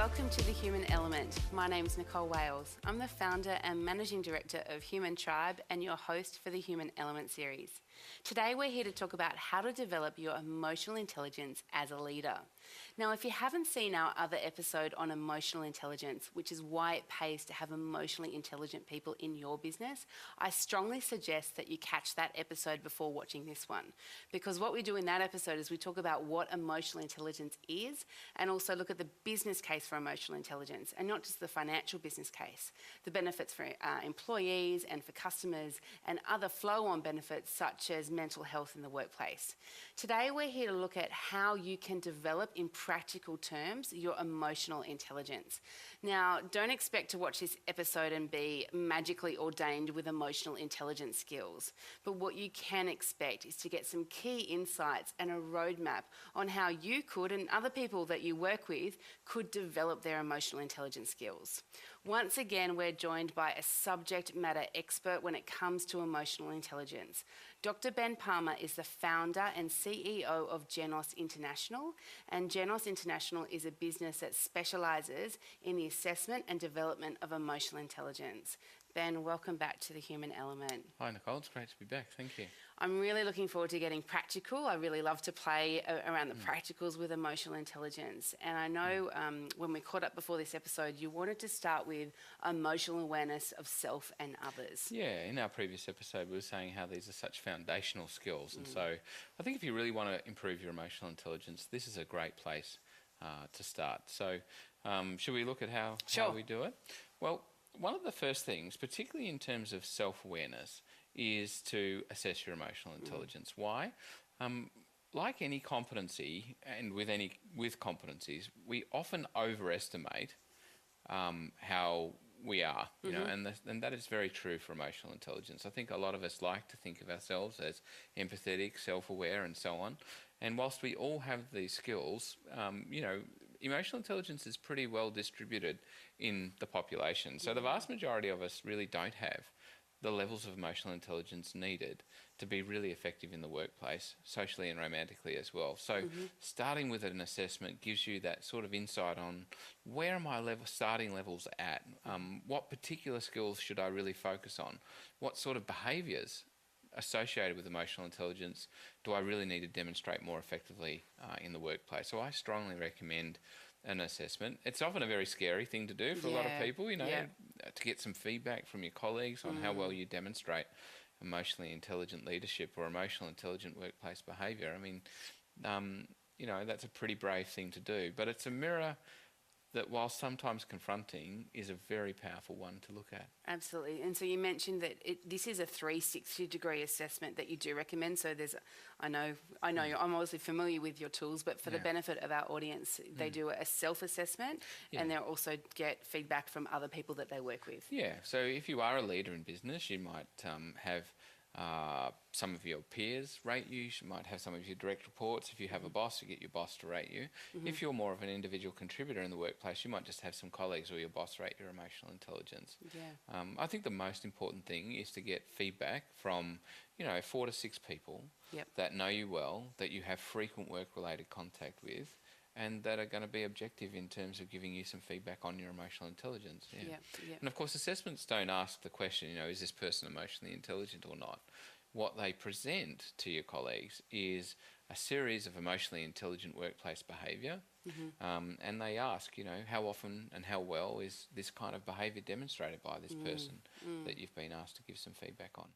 Welcome to The Human Element. My name's Nicole Wales. I'm the founder and managing director of Human Tribe and your host for the Human Element series. Today we're here to talk about how to develop your emotional intelligence as a leader. Now, if you haven't seen our other episode on emotional intelligence, which is why it pays to have emotionally intelligent people in your business, I strongly suggest that you catch that episode before watching this one. Because what we do in that episode is we talk about what emotional intelligence is and also look at the business case for emotional intelligence, and not just the financial business case, the benefits for employees and for customers and other flow-on benefits such as mental health in the workplace. Today we're here to look at how you can develop in practical terms your emotional intelligence. Now, don't expect to watch this episode and be magically ordained with emotional intelligence skills, but what you can expect is to get some key insights and a roadmap on how you could, and other people that you work with could develop their emotional intelligence skills. Once again, we're joined by a subject matter expert when it comes to emotional intelligence. Dr. Ben Palmer is the founder and CEO of Genos International, and Genos International is a business that specialises in the assessment and development of emotional intelligence. Ben, welcome back to The Human Element. Hi Nicole, it's great to be back, thank you. I'm really looking forward to getting practical. I really love to play around the practicals with emotional intelligence. And I know when we caught up before this episode, you wanted to start with emotional awareness of self and others. Yeah, in our previous episode we were saying how these are such foundational skills, and so I think if you really want to improve your emotional intelligence, this is a great place to start. So should we look at how we do it? Well, one of the first things, particularly in terms of self-awareness, is to assess your emotional intelligence. Why? Like any competency, and with competencies, we often overestimate how we are, you know, and that is very true for emotional intelligence. I think a lot of us like to think of ourselves as empathetic, self-aware, and so on. And whilst we all have these skills, you know, emotional intelligence is pretty well distributed in the population. So the vast majority of us really don't have the levels of emotional intelligence needed to be really effective in the workplace, socially and romantically as well. So starting with an assessment gives you that sort of insight on where are my starting levels at, what particular skills should I really focus on, what sort of behaviours associated with emotional intelligence do I really need to demonstrate more effectively in the workplace. So I strongly recommend an assessment. It's often a very scary thing to do for a lot of people, you know, to get some feedback from your colleagues on how well you demonstrate emotionally intelligent leadership or emotional intelligent workplace behaviour. I mean, you know, that's a pretty brave thing to do, but it's a mirror that, while sometimes confronting, is a very powerful one to look at. Absolutely. And so you mentioned that this is a 360-degree assessment that you do recommend. So there's, I know I'm obviously familiar with your tools, but for the benefit of our audience, they do a self-assessment and they'll also get feedback from other people that they work with. Yeah. So if you are a leader in business, you might have some of your peers rate you. You might have some of your direct reports. If you have a boss, you get your boss to rate you. If you're more of an individual contributor in the workplace, you might just have some colleagues or your boss rate your emotional intelligence. I think the most important thing is to get feedback from, you know, 4 to 6 people that know you well, that you have frequent work-related contact with, and that are going to be objective in terms of giving you some feedback on your emotional intelligence. And of course, assessments don't ask the question, you know, is this person emotionally intelligent or not? What they present to your colleagues is a series of emotionally intelligent workplace behaviour, and they ask, you know, how often and how well is this kind of behaviour demonstrated by this person that you've been asked to give some feedback on.